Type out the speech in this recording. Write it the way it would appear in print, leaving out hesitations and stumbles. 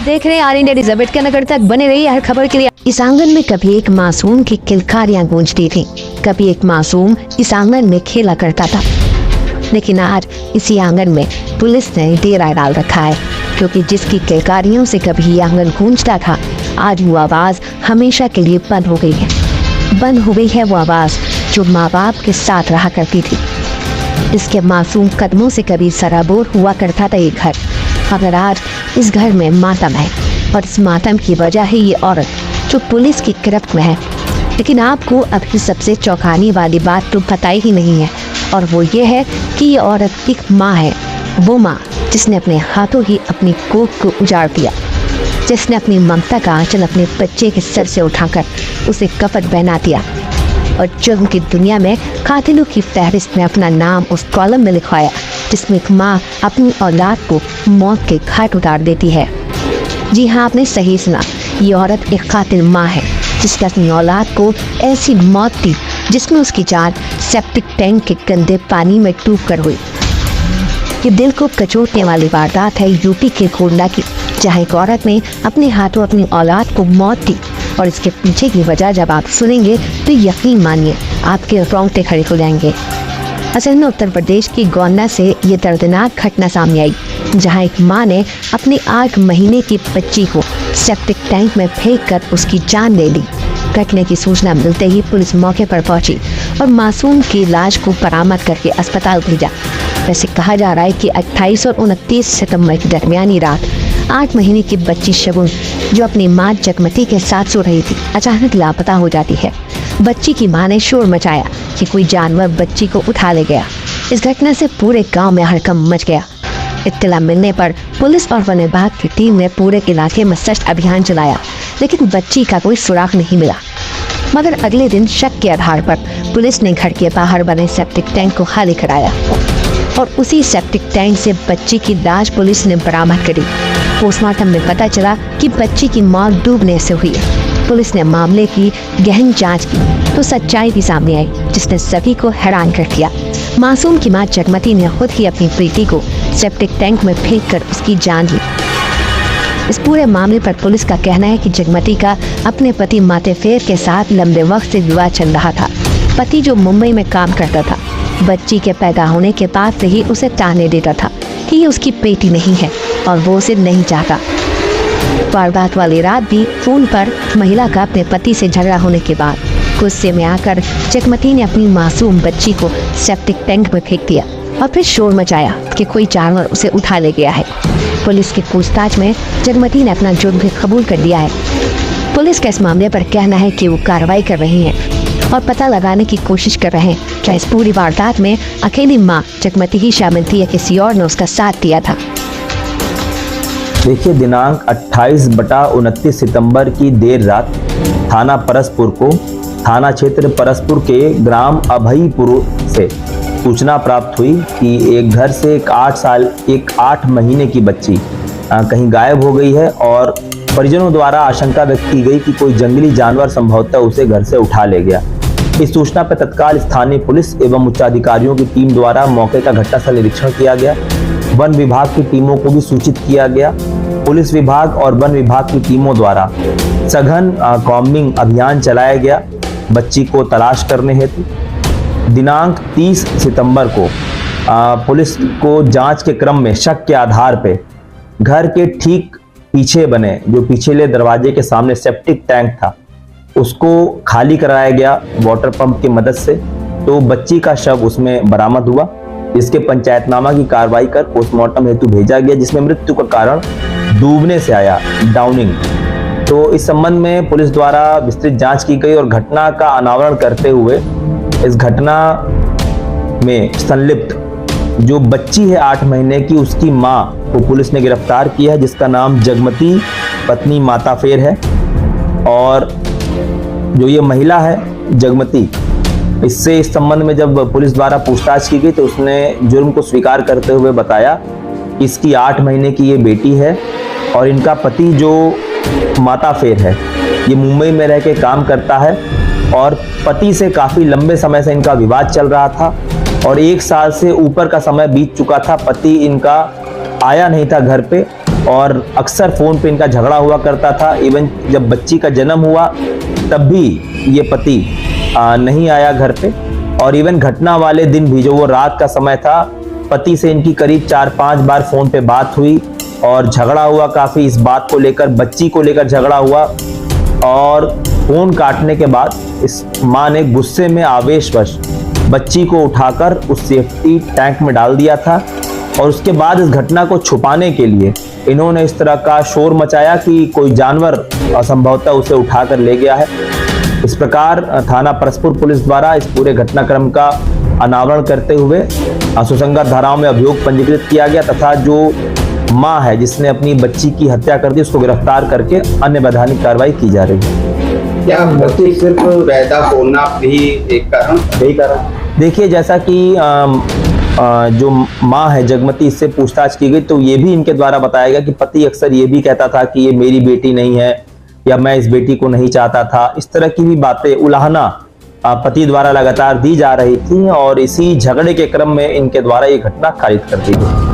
देख रहे हैं आर इंडिया एलिजाबेथ के नगर तक बने रही हर खबर के लिए। इस आंगन में कभी एक मासूम की किलकारियां गूंजती थी, कभी एक मासूम इस आंगन में खेला करता था। लेकिन आज इसी आंगन में पुलिस ने डेरा डाल रखा है, क्योंकि जिसकी किलकारियों से कभी ये आंगन गूंजता था, आज वो आवाज हमेशा के लिए बंद हो गई है। बंद हो गई है वो आवाज जो माँ बाप के साथ रहा करती थी। इसके मासूम कदमों से कभी सराबोर हुआ करता था ये घर, मगर आज इस घर में मातम है, और इस मातम की वजह है ये औरत जो पुलिस की गिरफ्त में है। लेकिन आपको अभी सबसे चौंकाने वाली बात तो पता ही नहीं है, और वो ये है कि ये औरत एक माँ है। वो माँ जिसने अपने हाथों ही अपनी कोख को उजाड़ दिया, जिसने अपनी ममता का आंचल अपने बच्चे के सर से उठाकर उसे कफन पहना दिया, और जुर्म की दुनिया में कातिलों की फहरिस्त में अपना नाम उस कॉलम में लिखवाया जिसमें एक माँ अपनी औलाद को मौत के घाट उतार देती है। जी हाँ, आपने सही सुना, ये औरत एक कातिल माँ है जिसने अपनी औलाद को ऐसी मौत दी जिसमें उसकी जान सेप्टिक टैंक के गंदे पानी में डूब कर हुई। ये दिल को कचोटने वाली वारदात है यूपी के गोंडा की, जहाँ एक औरत ने अपने हाथों अपनी औलाद को मौत दी, और इसके पीछे की वजह जब आप सुनेंगे तो यकीन मानिए आपके रोंगटे खड़े हो जाएंगे। असल में उत्तर प्रदेश की गोंडा से ये दर्दनाक घटना सामने आई, जहां एक मां ने अपने 8 महीने की बच्ची को सेप्टिक टैंक में फेंककर उसकी जान ले ली। घटने की सूचना मिलते ही पुलिस मौके पर पहुंची और मासूम की लाश को बरामद करके अस्पताल भेजा। वैसे कहा जा रहा है कि 28 और 29 सितंबर की दरमियानी रात 8 महीने की बच्ची शगुन, जो अपनी माँ जगमती के साथ सो रही थी, अचानक लापता हो जाती है। बच्ची की मां ने शोर मचाया कि कोई जानवर बच्ची को उठा ले गया। इस घटना से पूरे गांव में हड़कंप मच गया। इत्तला मिलने पर पुलिस और वन विभाग की टीम ने पूरे इलाके में सर्च अभियान चलाया, लेकिन बच्ची का कोई सुराग नहीं मिला। मगर अगले दिन शक के आधार पर पुलिस ने घर के बाहर बने सेप्टिक टैंक को खाली कराया, और उसी सेप्टिक टैंक से बच्ची की लाश पुलिस ने बरामद करी। पोस्टमार्टम में पता चला कि बच्ची की मौत डूबने से हुई है। पुलिस ने मामले की गहन जांच की तो सच्चाई भी सामने आई, जिसने सभी को हैरान कर दिया। मासूम की मां जगमती ने खुद ही अपनी बेटी को सेप्टिक टैंक में फेंककर उसकी जान ली। इस पूरे मामले पर पुलिस का कहना है कि जगमती का अपने पति मातेफेर के साथ लंबे वक्त से विवाह चल रहा था। पति जो मुंबई में काम करता था, बच्ची के पैदा होने के बाद से ही उसे ताने देता था कि ये उसकी बेटी नहीं है और वो उसे नहीं चाहता। वारदात वाली रात भी फोन पर महिला का अपने पति से झगड़ा होने के बाद गुस्से में आकर जगमती ने अपनी मासूम बच्ची को सेप्टिक टैंक में फेंक दिया और फिर शोर मचाया कि कोई जानवर उसे उठा ले गया है। पुलिस की पूछताछ में जगमती ने अपना जुर्म भी कबूल कर लिया है। पुलिस का इस मामले पर कहना है कि वो कार्रवाई कर रही है और पता लगाने की कोशिश कर रहे हैं क्या इस पूरी वारदात में अकेली माँ जगमती ही शामिल थी या किसी और ने उसका साथ दिया था। देखिए, दिनांक 28/29 सितंबर की देर रात थाना परसपुर को थाना क्षेत्र परसपुर के ग्राम अभईपुर से सूचना प्राप्त हुई कि एक घर से एक 8 महीने की बच्ची कहीं गायब हो गई है, और परिजनों द्वारा आशंका व्यक्त की गई कि कोई जंगली जानवर संभवतः उसे घर से उठा ले गया। इस सूचना पर तत्काल स्थानीय पुलिस एवं उच्चाधिकारियों की टीम द्वारा मौके का घटनास्थल निरीक्षण किया गया। वन विभाग की टीमों को भी सूचित किया गया। पुलिस विभाग और वन विभाग की टीमों द्वारा सघन कॉम्बिंग अभियान चलाया गया बच्ची को तलाश करने हेतु। दिनांक 30 सितंबर को पुलिस को जांच के क्रम में शक के आधार पे घर के ठीक पीछे बने जो पिछले दरवाजे के सामने सेप्टिक टैंक था, उसको खाली कराया गया वाटर पंप की मदद से। तो बच्ची का शव उसमें बरामद हुआ, इसके पंचायतनामा की कार्रवाई कर पोस्टमार्टम हेतु भेजा गया, जिसमें मृत्यु का कारण डूबने से आया, ड्राउनिंग। तो इस संबंध में पुलिस द्वारा विस्तृत जांच की गई और घटना का अनावरण करते हुए इस घटना में संलिप्त जो बच्ची है 8 महीने की, उसकी मां को पुलिस ने गिरफ्तार किया है, जिसका नाम जगमती पत्नी माताफेर है। और जो ये महिला है जगमती, इससे इस संबंध में जब पुलिस द्वारा पूछताछ की गई तो उसने जुर्म को स्वीकार करते हुए बताया कि इसकी 8 महीने की ये बेटी है, और इनका पति जो माताफेर है ये मुंबई में रह के काम करता है, और पति से काफ़ी लंबे समय से इनका विवाद चल रहा था, और 1 साल से ऊपर का समय बीत चुका था। पति इनका आया नहीं था घर पे, और अक्सर फ़ोन पे इनका झगड़ा हुआ करता था। इवन जब बच्ची का जन्म हुआ तब भी ये पति नहीं आया घर पे, और इवन घटना वाले दिन भी, जो वो रात का समय था, पति से इनकी करीब 4-5 बार फ़ोन पे बात हुई और झगड़ा हुआ काफ़ी इस बात को लेकर, बच्ची को लेकर झगड़ा हुआ। और फ़ोन काटने के बाद इस माँ ने गुस्से में आवेशवश बच्ची को उठाकर उस सेफ्टी टैंक में डाल दिया था, और उसके बाद इस घटना को छुपाने के लिए इन्होंने इस तरह का शोर मचाया कि कोई जानवर असंभवतः उसे उठाकर ले गया है। इस प्रकार थाना परसपुर पुलिस द्वारा इस पूरे घटनाक्रम का अनावरण करते हुए सुसंगत धाराओं में अभियोग पंजीकृत किया गया, तथा जो मां है जिसने अपनी बच्ची की हत्या कर दी उसको गिरफ्तार करके अन्य वैधानिक कार्रवाई की जा रही है। क्या बच्ची सिर्फ रहता बोलना भी एक कारण, यही कारण? देखिए, जैसा कि जो माँ है जगमती, इससे पूछताछ की गई तो ये भी इनके द्वारा बताया गया कि पति अक्सर ये भी कहता था कि ये मेरी बेटी नहीं है, या मैं इस बेटी को नहीं चाहता था। इस तरह की भी बातें, उलाहना पति द्वारा लगातार दी जा रही थी, और इसी झगड़े के क्रम में इनके द्वारा ये घटना खारिज कर दी गई।